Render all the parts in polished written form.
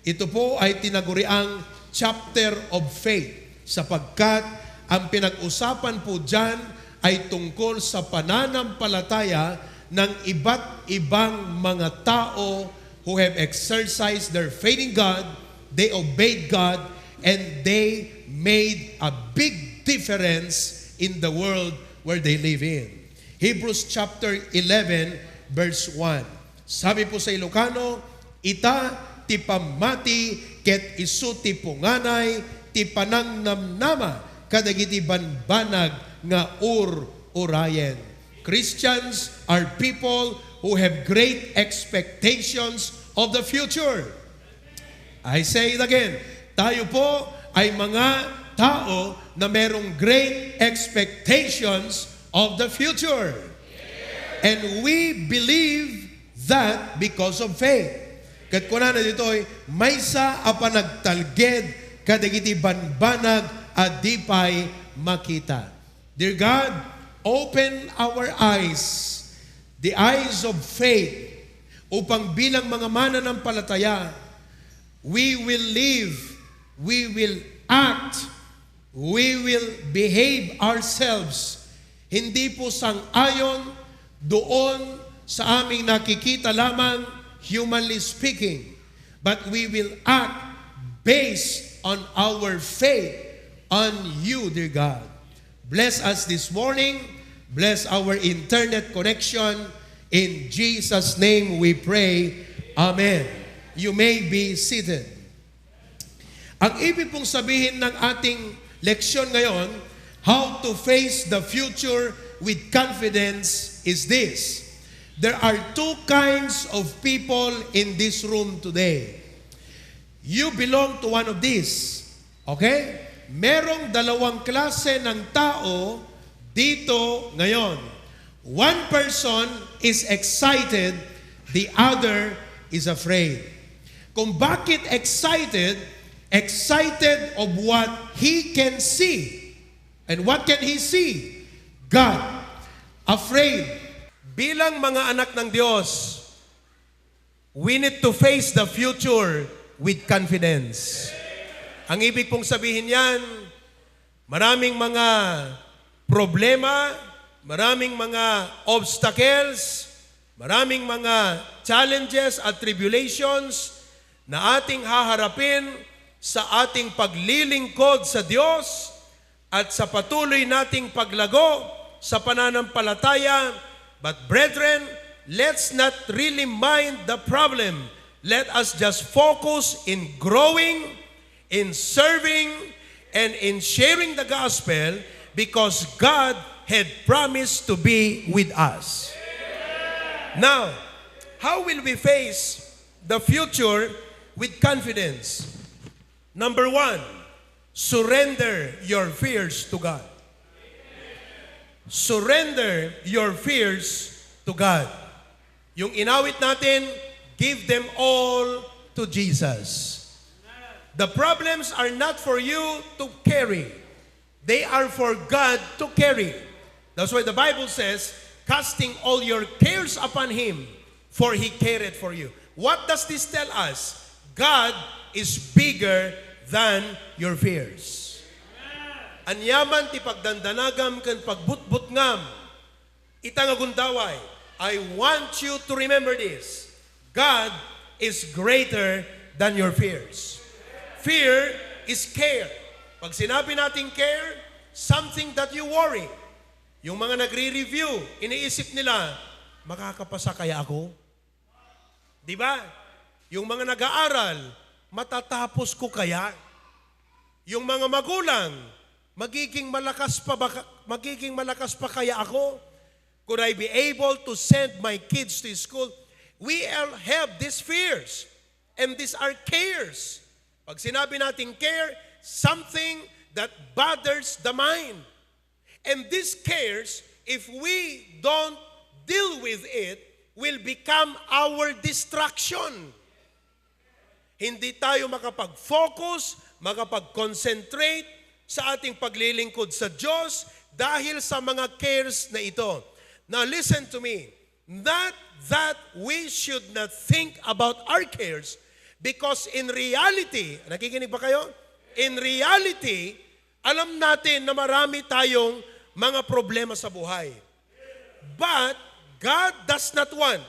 Ito po ay tinaguriang chapter of faith sapagkat ang pinag-usapan po dyan ay tungkol sa pananampalataya ng iba't ibang mga tao who have exercised their faith in God, they obeyed God, and they made a big difference in the world where they live in. Hebrews chapter 11 verse 1. Sabi po sa Ilocano, ita ti pamati ket isu ti punganay ti panangnamnama kadagiti banbanag nga urayen. Christians are people who have great expectations of the future. I say it again, tayo po ay mga tao na merong great expectations of the future. And we believe that because of faith. Kat kuna na dito ay maysa a panagtalged kadagiti banbanag adipay makita. Dear God, open our eyes, the eyes of faith, upang bilang mga mananampalataya, we will live, we will act, we will behave ourselves. Hindi po sang-ayon doon sa aming nakikita lamang, humanly speaking, but we will act based on our faith on you, dear God. Bless us this morning. Bless our internet connection. In Jesus' name we pray. Amen. You may be seated. Ang ibig pong sabihin ng ating leksyon ngayon, how to face the future with confidence, is this. There are two kinds of people in this room today. You belong to one of these. Okay? Merong dalawang klase ng tao dito ngayon. One person is excited, the other is afraid. Kung bakit excited? Excited of what he can see. And what can he see? God. Afraid. Bilang mga anak ng Diyos, we need to face the future with confidence. Ang ibig pong sabihin yan, maraming mga problema, maraming mga obstacles, maraming mga challenges at tribulations na ating haharapin sa ating paglilingkod sa Diyos at sa patuloy nating paglago sa pananampalataya. But brethren, let's not really mind the problem. Let us just focus in growing, in serving, and in sharing the gospel because God had promised to be with us. Now, how will we face the future with confidence? Number one, surrender your fears to God. Surrender your fears to God. Yung inawit natin, give them all to Jesus. The problems are not for you to carry. They are for God to carry. That's why the Bible says, casting all your cares upon Him, for He careth for you. What does this tell us? God is bigger than your fears. Anyaman ti pagdandanagam ken pagbutbut ngam. Itangagundaway. I want you to remember this. God is greater than your fears. Fear is care. Pag sinabi natin care, something that you worry. Yung mga nagre-review, iniisip nila, makakapasa kaya ako? Di ba? Yung mga nag-aaral, matatapos ko kaya? Yung mga magulang, magiging malakas pa kaya ako? Could I be able to send my kids to school? We all have these fears. And these are cares. Pag sinabi natin care, something that bothers the mind. And these cares, if we don't deal with it, will become our distraction. Hindi tayo makapag-focus, makapag-concentrate sa ating paglilingkod sa Diyos dahil sa mga cares na ito. Now listen to me. Not that we should not think about our cares, Because in reality, nakikinig ba kayo? In reality, alam natin na marami tayong mga problema sa buhay. But God does not want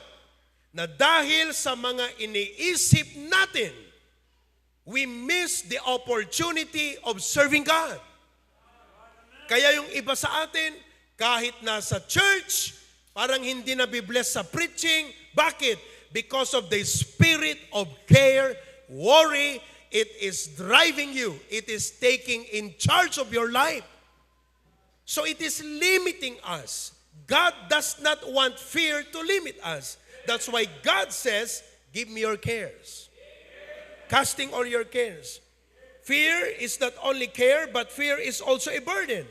na dahil sa mga iniisip natin, we miss the opportunity of serving God. Kaya yung iba sa atin, kahit nasa church, parang hindi na bibless sa preaching. Bakit? Because of the spirit of care, worry, it is driving you. It is taking in charge of your life. So it is limiting us. God does not want fear to limit us. That's why God says, give me your cares. Casting all your cares. Fear is not only care, but fear is also a burden.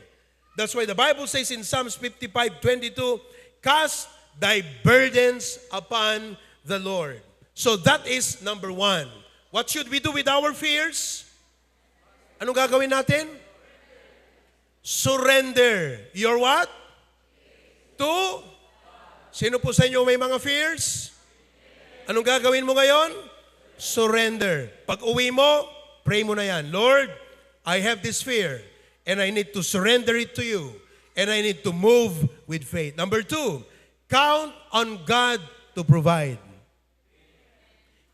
That's why the Bible says in Psalms 55:22, cast thy burdens upon the Lord. So that is number one. What should we do with our fears? Anong gagawin natin? Surrender. Your what? To? Sino po sa inyo may mga fears? Anong gagawin mo ngayon? Surrender. Pag uwi mo, pray mo na yan. Lord, I have this fear and I need to surrender it to you and I need to move with faith. Number two, count on God to provide.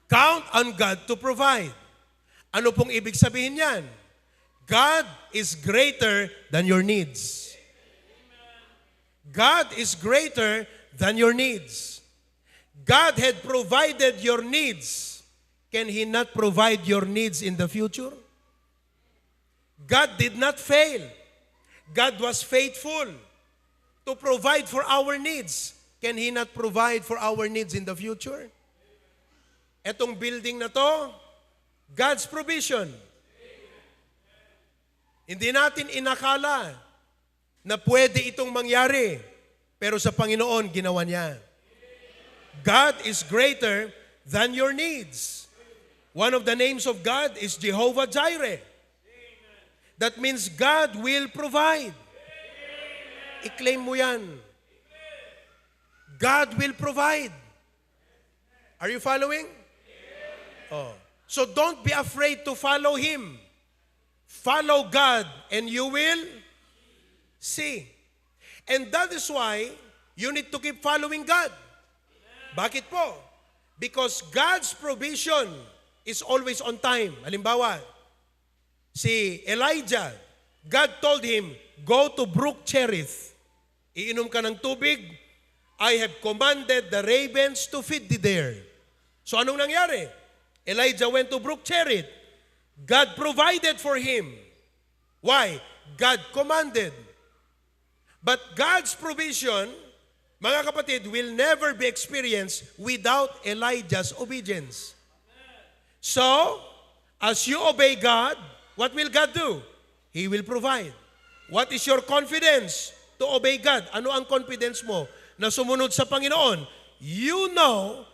Count on God to provide. Ano pong ibig sabihin yan? God is greater than your needs. God is greater than your needs. God had provided your needs. Can He not provide your needs in the future? God did not fail. God was faithful to provide for our needs. Can He not provide for our needs in the future? Etong building na to, God's provision. Hindi natin inakala na pwede itong mangyari, pero sa Panginoon, ginawa niya. God is greater than your needs. One of the names of God is Jehovah Jireh. That means God will provide. I-claim mo yan. God will provide. Are you following? Oh. So don't be afraid to follow Him. Follow God and you will see. And that is why you need to keep following God. Bakit po? Because God's provision is always on time. Halimbawa, si Elijah, God told him, go to Brook Cherith. Iinom ka ng tubig. I have commanded the ravens to feed thee there. So anong nangyari? Elijah went to Brook Cherith. God provided for him. Why? God commanded. But God's provision, mga kapatid, will never be experienced without Elijah's obedience. So, as you obey God, what will God do? He will provide. What is your confidence to obey God? Ano ang confidence mo na sumunod sa Panginoon? You know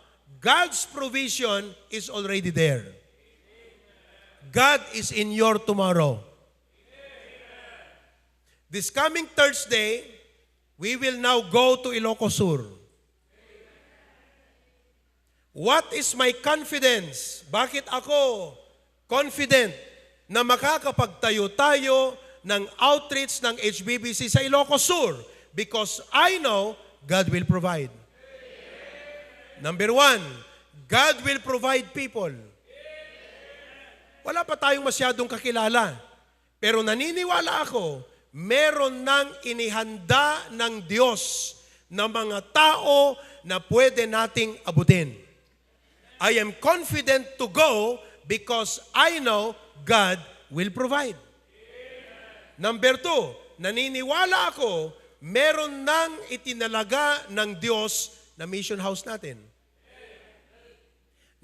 God's provision is already there. God is in your tomorrow. This coming Thursday, we will now go to Ilocos Sur. What is my confidence? Bakit ako confident na makakapagtayo tayo ng outreach ng HBBC sa Ilocos Sur? Because I know God will provide. Number one, God will provide people. Wala pa tayong masyadong kakilala. Pero naniniwala ako, meron nang inihanda ng Diyos na mga tao na pwede nating abutin. I am confident to go because I know God will provide. Number two, naniniwala ako, meron nang itinalaga ng Diyos na mission house natin.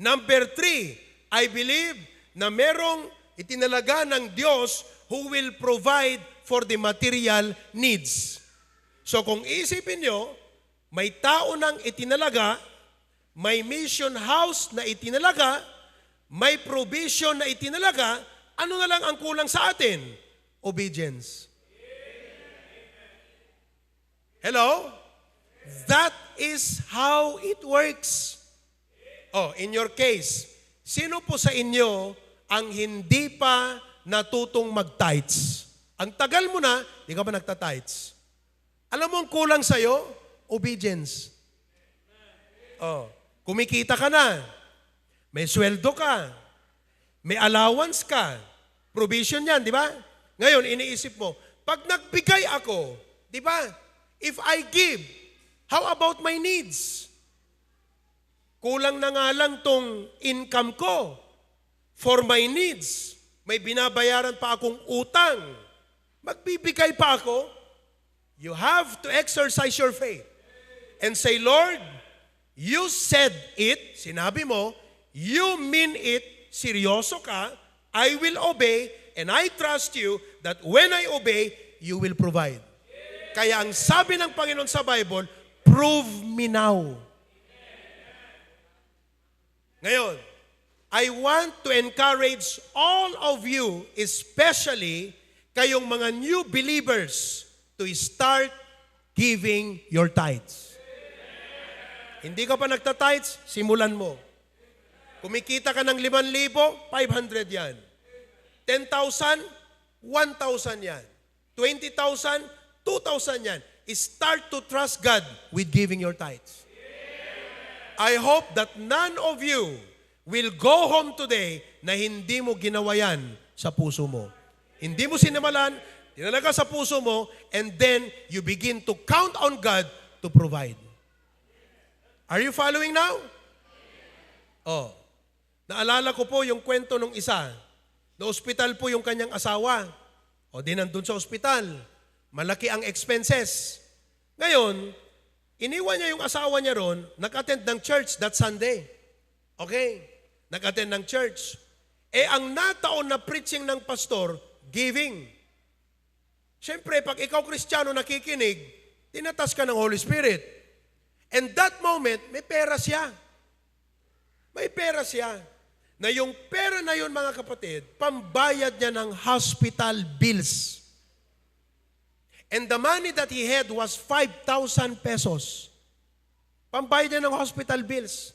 Number three, I believe na merong itinalaga ng Diyos who will provide for the material needs. So kung isipin nyo, may tao nang itinalaga, may mission house na itinalaga, may provision na itinalaga, ano na lang ang kulang sa atin? Obedience. Hello? That is how it works. Oh, in your case, Sino po sa inyo ang hindi pa natutong mag-tithes? Ang tagal mo na, hindi ka pa nagta-tithes. Alam mo ang kulang sa'yo? Obedience. Kumikita ka na. May sweldo ka. May allowance ka. Provision yan, di ba? Ngayon, iniisip mo, pag nagbigay ako, di ba? If I give, how about my needs? Kulang na nga lang tong income ko for my needs. May binabayaran pa akong utang. Magbibigay pa ako. You have to exercise your faith and say, Lord, you said it, sinabi mo, you mean it, seryoso ka, I will obey, and I trust you that when I obey, you will provide. Kaya ang sabi ng Panginoon sa Bible, prove me now. Ngayon, I want to encourage all of you, especially kayong mga new believers, to start giving your tithes. Hindi ka pa nagta-tithes, simulan mo. Kumikita ka ng 5,000, 500 yan. 10,000, 1,000 yan. 20,000, 2,000 yan. Start to trust God with giving your tithes. I hope that none of you will go home today na hindi mo ginawa yan sa puso mo. Hindi mo sinimalan, dinala ka sa puso mo, and then you begin to count on God to provide. Are you following now? Naalala ko po yung kwento ng isa. Na ospital po yung kanyang asawa. Di nandun sa ospital. Malaki ang expenses. Ngayon, iniwan niya yung asawa niya ron, nag-attend ng church that Sunday. Okay? Nag-attend ng church. Ang nataon na preaching ng pastor, giving. Siyempre, pag ikaw Kristiyano nakikinig, tinatas ka ng Holy Spirit. And that moment, may pera siya. May pera siya. Na yung pera na yun, mga kapatid, pambayad niya ng hospital bills. And the money that he had was 5,000 pesos. Pambayad niya ng hospital bills.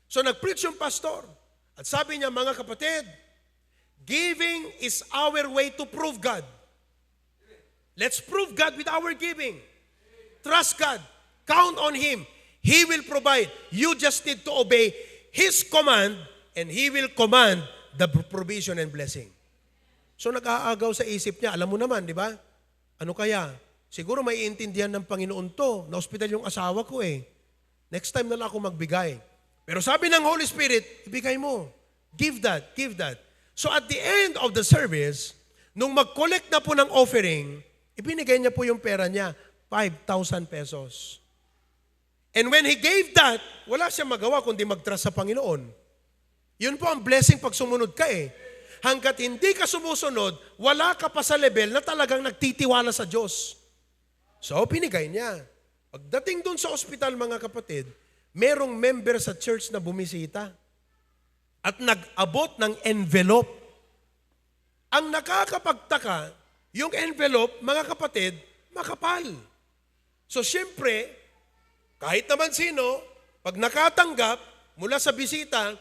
So nag-preach yung pastor. At sabi niya, mga kapatid, giving is our way to prove God. Let's prove God with our giving. Trust God. Count on Him. He will provide. You just need to obey His command, and He will command the provision and blessing. So nag-aagaw sa isip niya, alam mo naman, di ba? Ano kaya? Siguro may iintindihan ng Panginoon to. Na-hospital yung asawa ko Next time na lang ako magbigay. Pero sabi ng Holy Spirit, ibigay mo. Give that, give that. So at the end of the service, nung mag-collect na po ng offering, ibinigay niya po yung pera niya, 5,000 pesos. And when he gave that, wala siyang magawa kundi mag-trust sa Panginoon. Yun po ang blessing pag sumunod ka Hanggat hindi ka sumusunod, wala ka pa sa level na talagang nagtitiwala sa Diyos. So, pinigay niya. Pagdating dun sa ospital, mga kapatid, merong member sa church na bumisita at nag-abot ng envelope. Ang nakakapagtaka, yung envelope, mga kapatid, makapal. So, siyempre, kahit naman sino, pag nakatanggap mula sa bisita,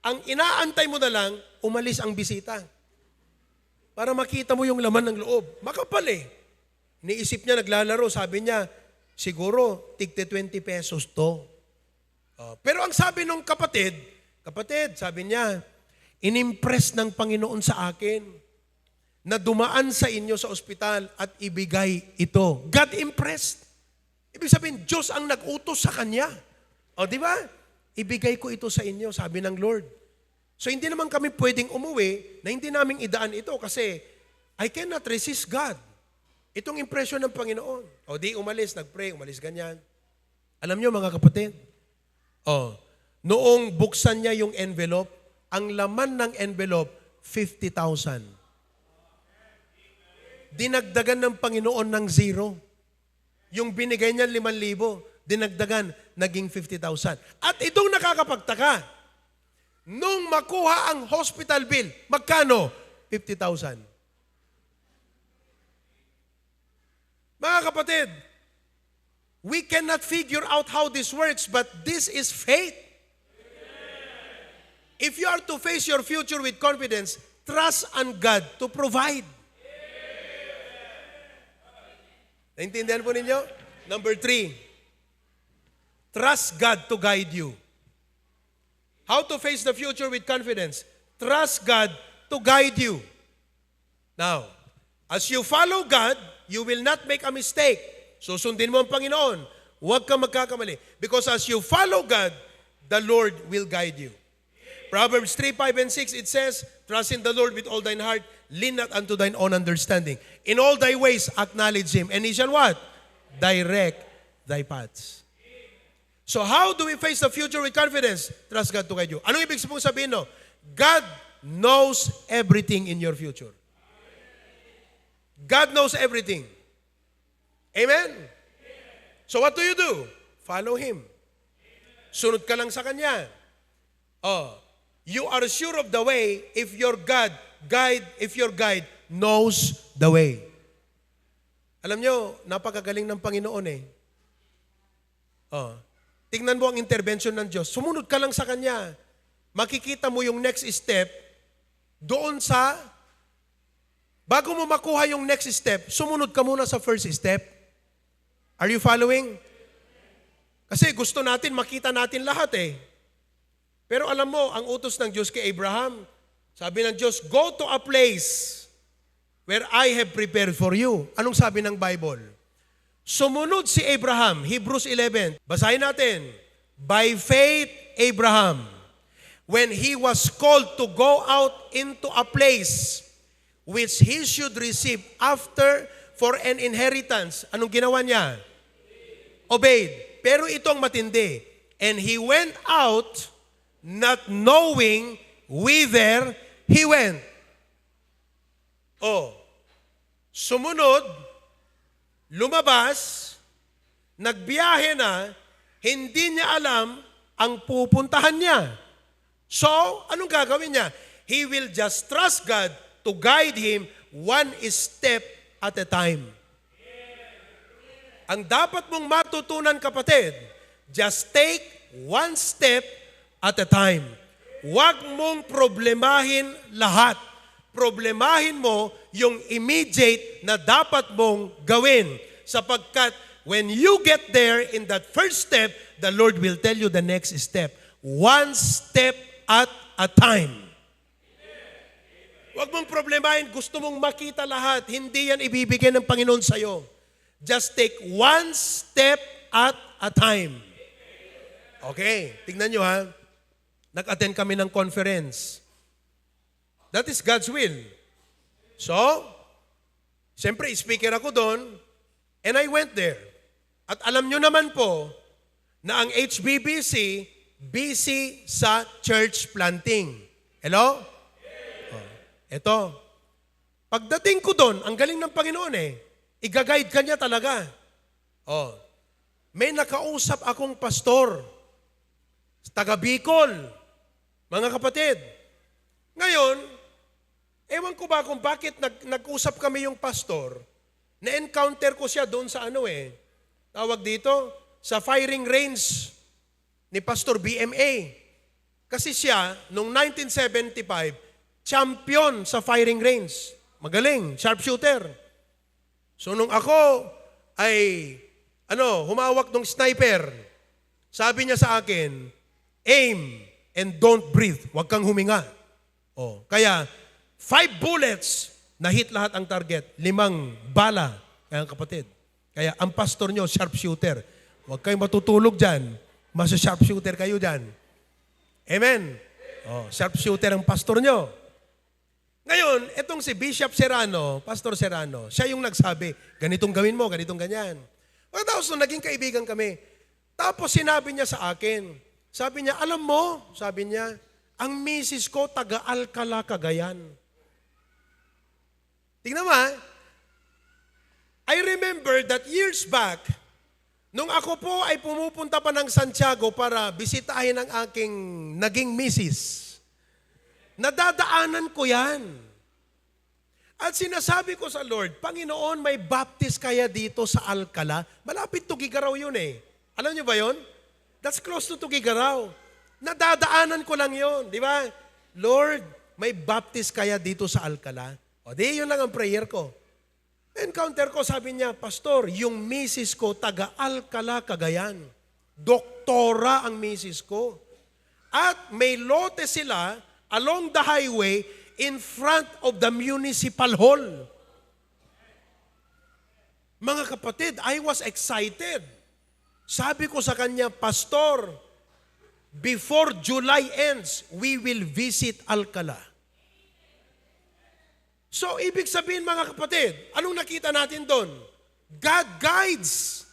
ang inaantay mo na lang, umalis ang bisita. Para makita mo yung laman ng loob. Makapal Iniisip niya, naglalaro, sabi niya, siguro, tigte 20 pesos to. Pero ang sabi nung kapatid, sabi niya, inimpress ng Panginoon sa akin na dumaan sa inyo sa ospital at ibigay ito. God impressed. Ibig sabihin, Diyos ang nag-utos sa kanya. Di ba? Ibigay ko ito sa inyo, sabi ng Lord. So hindi naman kami pwedeng umuwi na hindi namin idaan ito kasi I cannot resist God. Itong impression ng Panginoon. Di umalis, nag-pray, umalis ganyan. Alam niyo mga kapatid, noong buksan niya yung envelope, ang laman ng envelope, 50,000. Dinagdagan ng Panginoon ng zero. Yung binigay niya 5,000, dinagdagan, naging 50,000. At itong nakakapagtaka, nung makuha ang hospital bill, magkano? 50,000. Mga kapatid, we cannot figure out how this works, but this is faith. if you are to face your future with confidence, trust on God to provide. Naintindihan po ninyo? Number 3, trust God to guide you. How to face the future with confidence? Trust God to guide you. Now, as you follow God, you will not make a mistake. Susundin mo ang Panginoon. Huwag kang magkakamali. Because as you follow God, the Lord will guide you. Proverbs 3, 5, and 6, it says, trust in the Lord with all thine heart, lean not unto thine own understanding. In all thy ways, acknowledge Him. And He shall what? Direct thy paths. So how do we face the future with confidence? Trust God to guide you. Anong ibig sabihin, no? God knows everything in your future. God knows everything. Amen? So what do? Follow Him. Sunod ka lang sa Kanya. You are sure of the way if your guide knows the way. Alam nyo, napakagaling ng Panginoon eh. Tingnan mo ang intervention ng Diyos. Sumunod ka lang sa Kanya. Makikita mo yung next step doon sa, bago mo makuha yung next step, sumunod ka muna sa first step. Are you following? Kasi gusto natin, makita natin lahat eh. Pero alam mo, ang utos ng Diyos kay Abraham, sabi ng Diyos, go to a place where I have prepared for you. Anong sabi ng Bible? Sumunod si Abraham, Hebrews 11. Basahin natin. By faith, Abraham, when he was called to go out into a place which he should receive after for an inheritance. Anong ginawa niya? Obeyed. Pero itong matindi. And he went out not knowing whither he went. Sumunod, lumabas, nagbiyahe na, hindi niya alam ang pupuntahan niya. So, anong gagawin niya? He will just trust God to guide him one step at a time. Ang dapat mong matutunan, kapatid, just take one step at a time. Huwag mong problemahin lahat. Problemahin mo yung immediate na dapat mong gawin. Sapagkat when you get there in that first step, the Lord will tell you the next step. One step at a time. Huwag mong problemahin, gusto mong makita lahat. Hindi yan ibibigay ng Panginoon sa'yo. Just take one step at a time. Okay, tingnan nyo ha. Nag-attend kami ng conference. That is God's will. So, siyempre, speaker ako doon, and I went there. At alam nyo naman po, na ang HBBC, busy sa church planting. Hello? Eto. Pagdating ko doon, ang galing ng Panginoon eh. Iga-guide ka niya talaga. May nakausap akong pastor. Taga Bicol. Mga kapatid. Ngayon, ewan ko ba kung bakit nag-usap kami yung pastor, na-encounter ko siya doon sa tawag dito, sa firing range ni Pastor BMA. Kasi siya, noong 1975, champion sa firing range. Magaling, sharpshooter. So nung ako ay, humawak ng sniper, sabi niya sa akin, aim and don't breathe. Huwag kang huminga. Kaya, 5 bullets, na-hit lahat ang target. 5 bala. Kaya kapatid. Kaya ang pastor nyo, sharpshooter. Huwag kayong matutulog dyan. Masa-sharpshooter kayo dyan. Amen. Sharpshooter ang pastor nyo. Ngayon, etong si Bishop Serrano, Pastor Serrano, siya yung nagsabi, ganitong gawin mo, ganitong ganyan. Tapos naging kaibigan kami. Tapos sinabi niya sa akin, sabi niya, alam mo, sabi niya, ang misis ko taga-Alcala, Cagayan. Tingnan mo, I remember that years back, nung ako po ay pumupunta pa ng Santiago para bisitahin ang aking naging misis, nadadaanan ko yan. At sinasabi ko sa Lord, Panginoon, may baptist kaya dito sa Alcala? Malapit to Gigaraw yun eh. Alam niyo ba yun? That's close to Tugigaraw. Nadadaanan ko lang yon, di ba? Lord, may baptist kaya dito sa Alcala? O di, yun lang ang prayer ko. Encounter ko, sabi niya, Pastor, yung misis ko, taga Alcala, Cagayan. Doktora ang misis ko. At may lote sila along the highway in front of the municipal hall. Mga kapatid, I was excited. Sabi ko sa kanya, Pastor, before July ends, we will visit Alcala. So, ibig sabihin mga kapatid, anong nakita natin doon? God guides.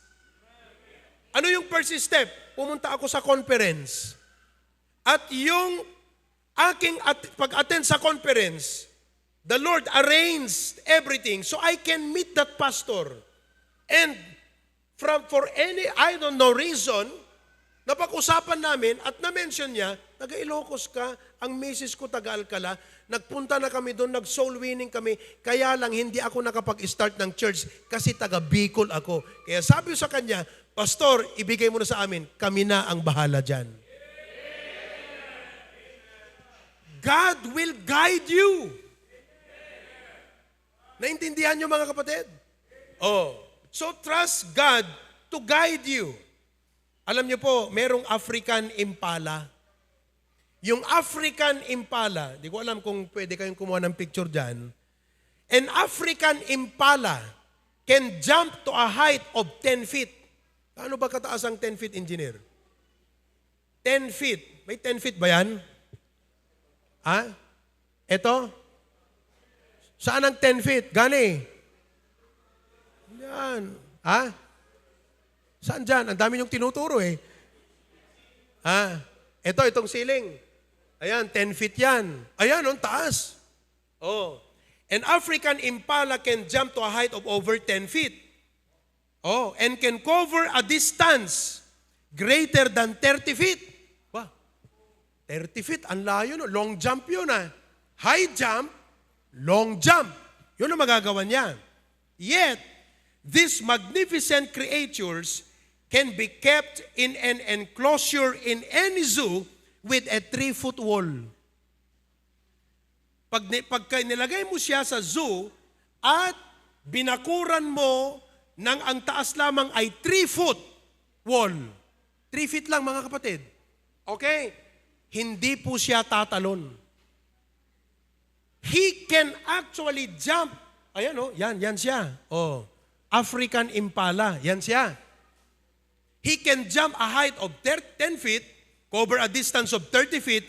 Ano yung first step? Pumunta ako sa conference. At yung aking pag-attend sa conference, the Lord arranged everything so I can meet that pastor. And for any, I don't know, reason, napag-usapan namin at na-mention niya, taga Ilocos ka, ang misis ko taga Alcala, nagpunta na kami doon, nag-soul winning kami, kaya lang hindi ako nakapag-start ng church kasi taga Bicol ako. Kaya sabi sa kanya, Pastor, ibigay mo na sa amin, kami na ang bahala dyan. God will guide you. Naintindihan niyo mga kapatid? Oh, so trust God to guide you. Alam niyo po, merong African impala. Yung African impala, di ko alam kung pwede kayong kumuha ng picture dyan. An African impala can jump to a height of 10 feet. Ano ba kataas ang 10 feet, engineer? 10 feet. May 10 feet ba yan? Ha? Ito? Saan ang 10 feet? Gani? Yan. Ha? Saan dyan? Ang dami niyong tinuturo eh. Ha? Itong ceiling. Ayan, 10 feet yan. Ayan, ang taas. Oh. An African impala can jump to a height of over 10 feet. Oh, and can cover a distance greater than 30 feet. Wow. 30 feet, ang layo, no? Long jump yun, ah. High jump, long jump. Yun ang magagawa niya. Yet, these magnificent creatures can be kept in an enclosure in any zoo with a 3-foot wall. Pagka nilagay mo siya sa zoo at binakuran mo ng ang taas lamang ay 3-foot wall. 3 feet lang mga kapatid. Okay? Hindi po siya tatalon. He can actually jump. Ayan o, yan siya. Oh, African impala, yan siya. He can jump a height of 10 feet, cover a distance of 30 feet,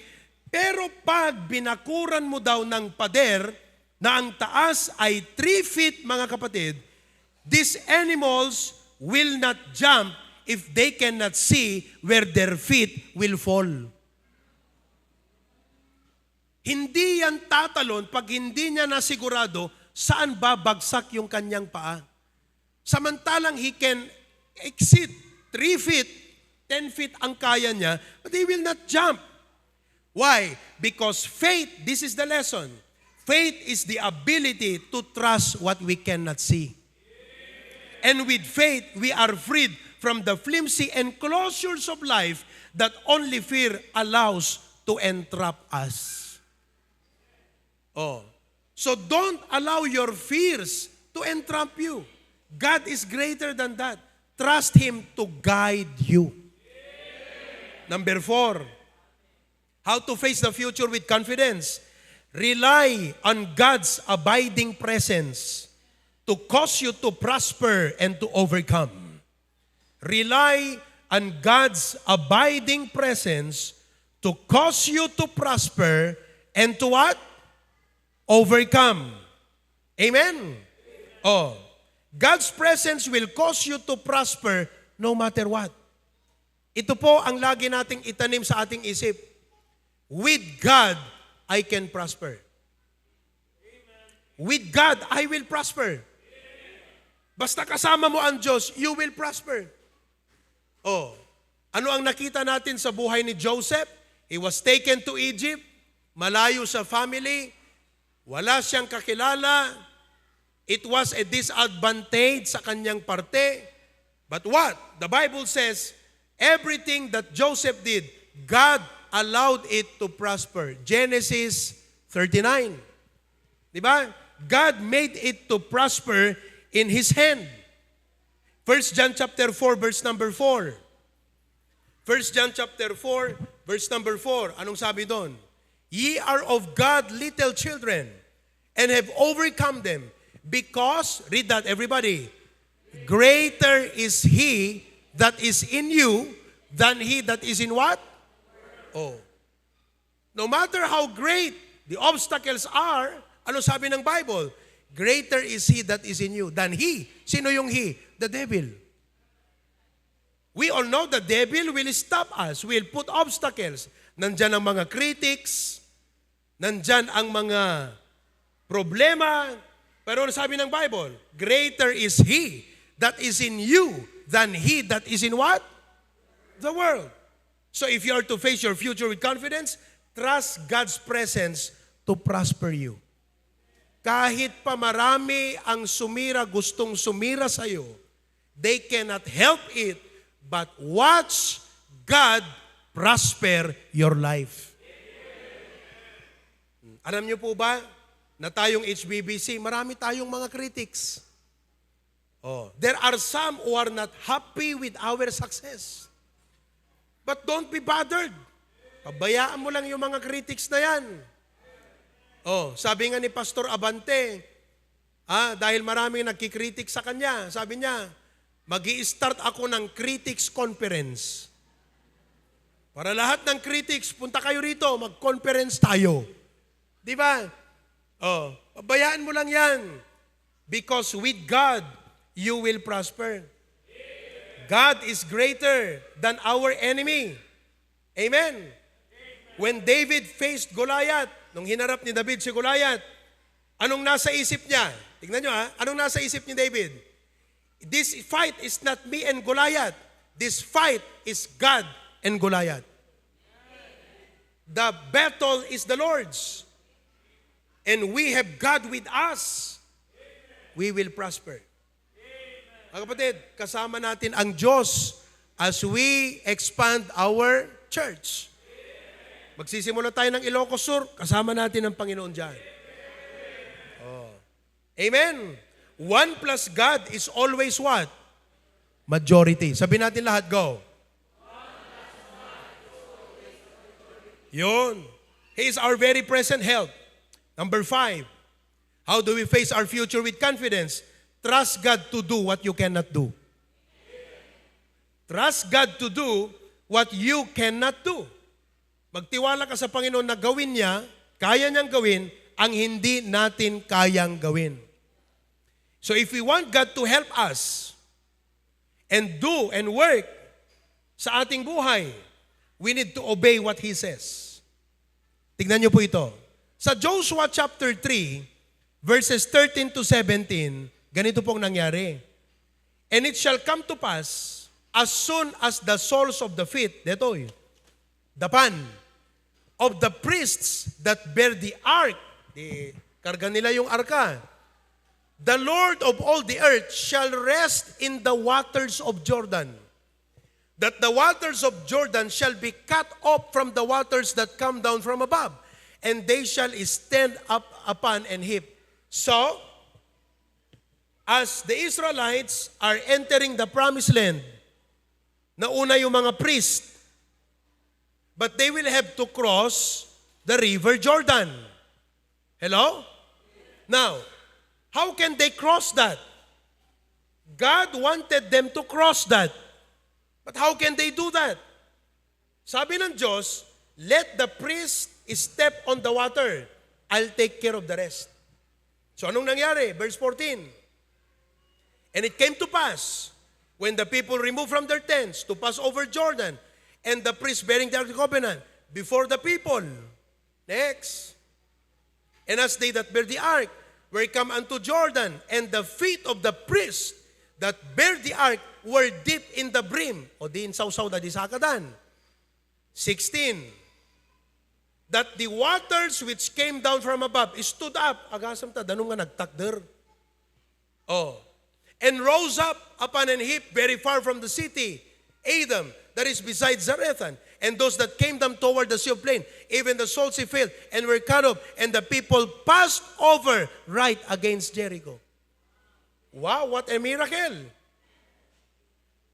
pero pag binakuran mo daw ng pader na ang taas ay 3 feet, mga kapatid, these animals will not jump if they cannot see where their feet will fall. Hindi yan tatalon pag hindi niya nasigurado saan babagsak yung kanyang paa. Samantalang he can exceed 3 feet, 10 feet ang kaya niya, but he will not jump. Why? Because faith, this is the lesson. Faith is the ability to trust what we cannot see. And with faith, we are freed from the flimsy enclosures of life that only fear allows to entrap us. Oh. So don't allow your fears to entrap you. God is greater than that. Trust Him to guide you. Number 4, how to face the future with confidence. Rely on God's abiding presence to cause you to prosper and to overcome. Rely on God's abiding presence to cause you to prosper and to what? Overcome. Amen? Oh. God's presence will cause you to prosper no matter what. Ito po ang lagi nating itanim sa ating isip. With God, I can prosper. With God, I will prosper. Basta kasama mo ang Diyos, you will prosper. Oh, ano ang nakita natin sa buhay ni Joseph? He was taken to Egypt, malayo sa family, wala siyang kakilala. It was a disadvantage sa kanyang parte. But what? The Bible says, everything that Joseph did, God allowed it to prosper. Genesis 39. Di ba? God made it to prosper in His hand. 1 John chapter 4, verse number 4. 1 John chapter 4, verse number 4. Anong sabi doon? Ye are of God little children, and have overcome them, because, read that everybody, greater is He that is in you than he that is in what? Oh. No matter how great the obstacles are, ano sabi ng Bible? Greater is He that is in you than he. Sino yung he? The devil. We all know the devil will stop us, will put obstacles. Nandyan ang mga critics, nandyan ang mga problema. Pero ano sabi ng Bible? Greater is He that is in you than he that is in what? The world. So if you are to face your future with confidence, trust God's presence to prosper you. Kahit pa marami ang sumira, gustong sumira sa'yo, they cannot help it, but watch God prosper your life. Alam niyo po ba, na tayong HBBC, marami tayong mga critics. Oh, there are some who are not happy with our success. But don't be bothered. Pabayaan mo lang yung mga critics na yan. Oh, sabi nga ni Pastor Abante, dahil maraming nagkikritik sa kanya, sabi niya, mag-i-start ako ng critics conference. Para lahat ng critics, punta kayo rito, mag-conference tayo. Di ba? Oh, pabayaan mo lang yan. Because with God, you will prosper. God is greater than our enemy. Amen. When David faced Goliath, nung hinarap ni David si Goliath, anong nasa isip niya? Tingnan nyo anong nasa isip ni David? This fight is not me and Goliath. This fight is God and Goliath. The battle is the Lord's. And we have God with us. We will prosper. Mga kapatid, kasama natin ang Diyos as we expand our church. Magsisimula tayo ng Ilocos Sur, kasama natin ang Panginoon dyan. Oh. Amen. 1 plus God is always what? Majority. Sabi natin lahat, go. Yun. He is our very present help. Number 5, how do we face our future with confidence? Trust God to do what you cannot do. Trust God to do what you cannot do. Magtiwala ka sa Panginoon na gawin niya, kaya niyang gawin, ang hindi natin kayang gawin. So if we want God to help us and do and work sa ating buhay, we need to obey what He says. Tignan niyo po ito. Sa Joshua chapter 3, verses 13 to 17, ganito pong nangyari. And it shall come to pass, as soon as the soles of the feet, detoy, dapan, of the priests that bear the ark, karga nila yung arka, the Lord of all the earth shall rest in the waters of Jordan, that the waters of Jordan shall be cut off from the waters that come down from above, and they shall stand up upon an heap. So, as the Israelites are entering the promised land, nauna yung mga priest, but they will have to cross the river Jordan. Hello? Now, how can they cross that? God wanted them to cross that. But how can they do that? Sabi ng Diyos, let the priest step on the water. I'll take care of the rest. So anong nangyari? Verse 14. And it came to pass, when the people removed from their tents to pass over Jordan, and the priest bearing the Ark of the Covenant before the people. Next. And as they that bear the ark were come unto Jordan, and the feet of the priest that bear the ark were deep in the brim. O din sausaw na di sakadan. 16. That the waters which came down from above stood up. Agasam ta, danong nga nagtakder. Oh. And rose up upon an heap very far from the city, Adam, that is beside Zarethan. and those that came them toward the sea of plain, even the souls he filled, and were cut off, and the people passed over right against Jericho. Wow, what a miracle!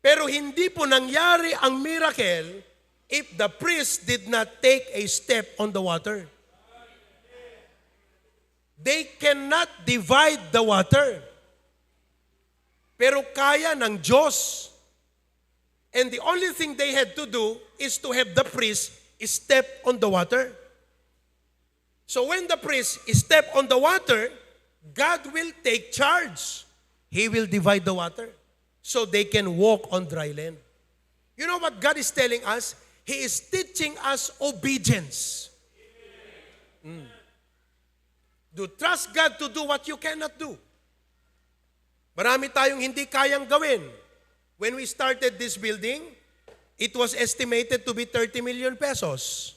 Pero hindi po nangyari ang miracle if the priest did not take a step on the water. They cannot divide the water. Pero kaya ng Diyos. And the only thing they had to do is to have the priest step on the water. So when the priest step on the water, God will take charge. He will divide the water so they can walk on dry land. You know what God is telling us? He is teaching us obedience. To trust God to do what you cannot do. Marami tayong hindi kayang gawin. When we started this building, it was estimated to be 30 million pesos.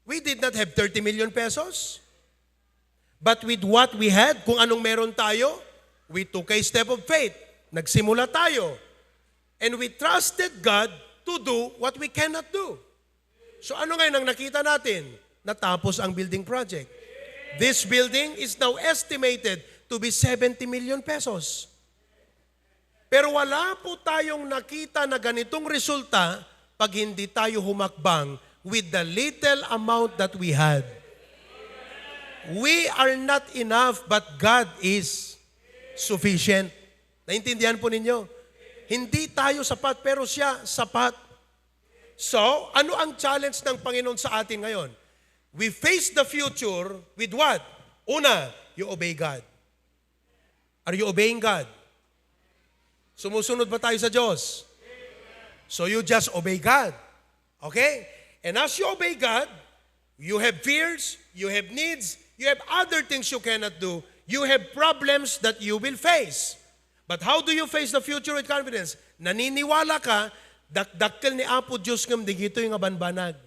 We did not have 30 million pesos. But with what we had, kung anong meron tayo, we took a step of faith. Nagsimula tayo. And we trusted God to do what we cannot do. So ano ngayon ang nakita natin? Natapos ang building project. This building is now estimated to be 70 million pesos. Pero wala po tayong nakita na ganitong resulta pag hindi tayo humakbang with the little amount that we had. We are not enough, but God is sufficient. Naintindihan po ninyo? Hindi tayo sapat, pero siya sapat. So, ano ang challenge ng Panginoon sa atin ngayon? We face the future with what? Una, you obey God. Are you obeying God? Sumusunod ba tayo sa Diyos? So you just obey God. Okay? And as you obey God, you have fears, you have needs, you have other things you cannot do, you have problems that you will face. But how do you face the future with confidence? Naniniwala ka, dakdakkel ni Apo Diyos ngam digito yung abanbanag.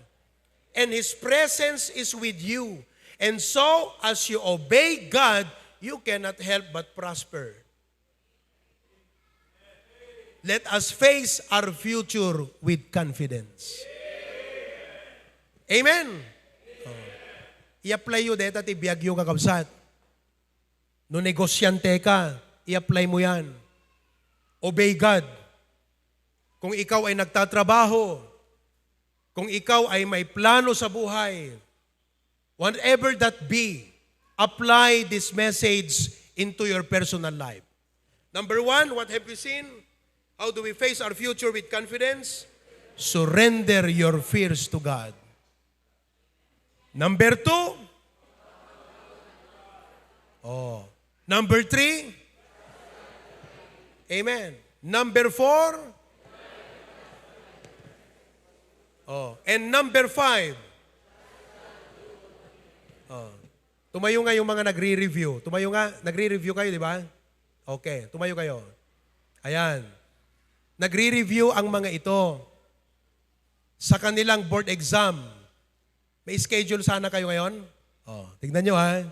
And His presence is with you. And so, as you obey God, you cannot help but prosper. Let us face our future with confidence. Amen? I-apply yun, deta ti biyagyo kakabsat. No negosyante ka, i-apply mo yan. Obey God. Kung ikaw ay nagtatrabaho, kung ikaw ay may plano sa buhay, whatever that be, apply this message into your personal life. Number one, what have we seen? How do we face our future with confidence? Surrender your fears to God. Number two, Number three, amen. Number four, and number five, tumayo nga yung mga nagre-review. Tumayo nga, nagre-review kayo, di ba? Okay, tumayo kayo. Ayan. Nagre-review ang mga ito sa kanilang board exam. May schedule sana kayo ngayon? Tignan nyo ha.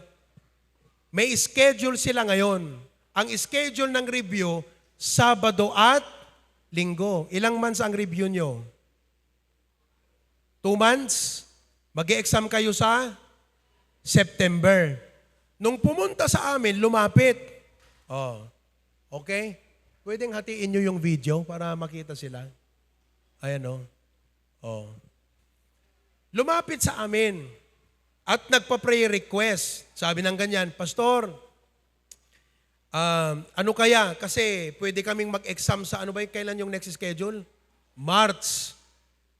May schedule sila ngayon. Ang schedule ng review, Sabado at Linggo. Ilang months ang review nyo? 2 months? Mag-e-exam kayo sa September. Nung pumunta sa amin, lumapit. Okay? Pwedeng hatiin nyo yung video para makita sila. Ayan o. Lumapit sa amin at nagpa-prayer request. Sabi ng ganyan, Pastor, ano kaya? Kasi pwede kaming mag-exam sa, kailan yung next schedule? March.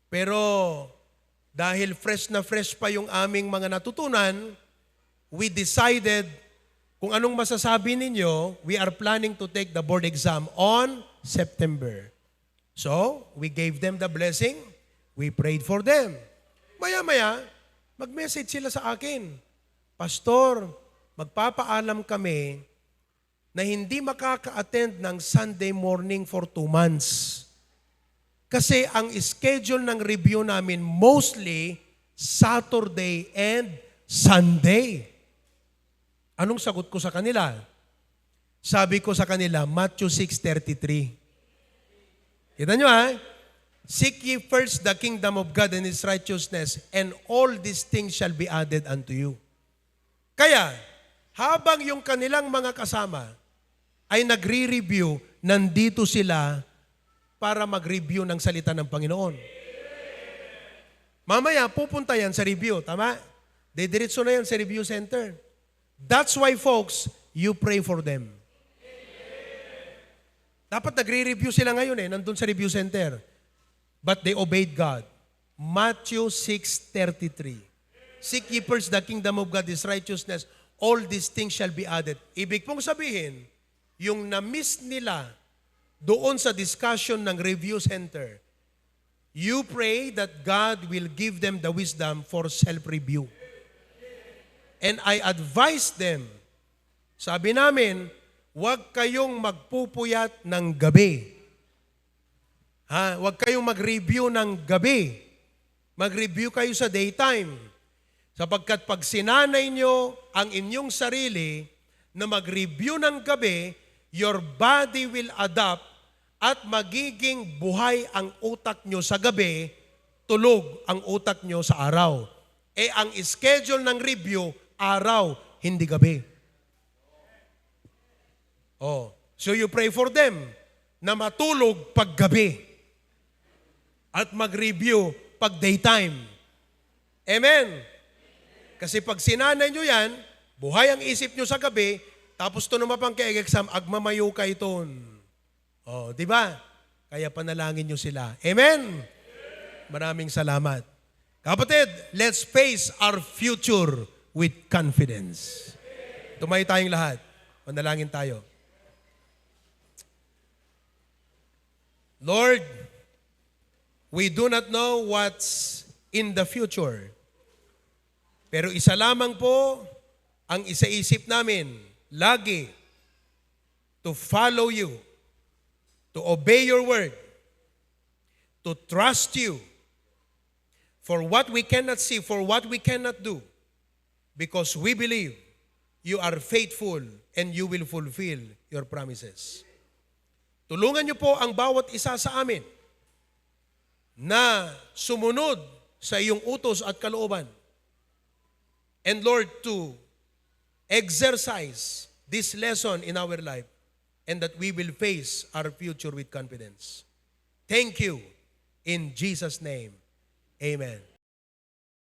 Pero dahil fresh na fresh pa yung aming mga natutunan, we decided kung anong masasabi ninyo, we are planning to take the board exam on September. So, we gave them the blessing. We prayed for them. Maya-maya, mag-message sila sa akin, Pastor, magpapaalam kami na hindi makaka-attend ng Sunday morning for 2 months. Kasi ang schedule ng review namin mostly Saturday and Sunday. Anong sagot ko sa kanila? Sabi ko sa kanila, Matthew 6:33. Kita nyo ha? Seek ye first the kingdom of God and His righteousness, and all these things shall be added unto you. Kaya, habang yung kanilang mga kasama ay nagre-review, nandito sila para mag-review ng salita ng Panginoon. Mamaya, pupunta yan sa review, tama? Didiretso na yan sa review center. That's why, folks, you pray for them. Dapat nagre-review sila ngayon nandun sa review center. But they obeyed God. Matthew 6:33. Seek ye first the kingdom of God, His righteousness, all these things shall be added. Ibig pong sabihin, yung na-miss nila doon sa discussion ng review center, you pray that God will give them the wisdom for self-review. And I advise them, sabi namin, huwag kayong magpupuyat ng gabi. Huwag kayong mag-review ng gabi. Mag-review kayo sa daytime. Sapagkat pag sinanay nyo ang inyong sarili na mag-review ng gabi, your body will adapt at magiging buhay ang utak nyo sa gabi, tulog ang utak nyo sa araw. Ang schedule ng review, araw, hindi gabi. So you pray for them na matulog pag gabi at mag-review pag daytime. Amen? Kasi pag sinanay nyo yan, buhay ang isip nyo sa gabi, tapos ito naman pang exam, agmamayo ka iton. Di ba? Kaya panalangin nyo sila. Amen? Maraming salamat. Kapatid, let's face our future with confidence. Tumayo tayong lahat. Panalangin tayo. Lord, we do not know what's in the future. Pero isa lamang po ang isaisip namin, lagi, to follow you, to obey your word, to trust you for what we cannot see, for what we cannot do, because we believe you are faithful and you will fulfill your promises. Tulungan niyo po ang bawat isa sa amin na sumunod sa iyong utos at kalooban. And Lord, to exercise this lesson in our life and that we will face our future with confidence. Thank you. In Jesus' name, amen.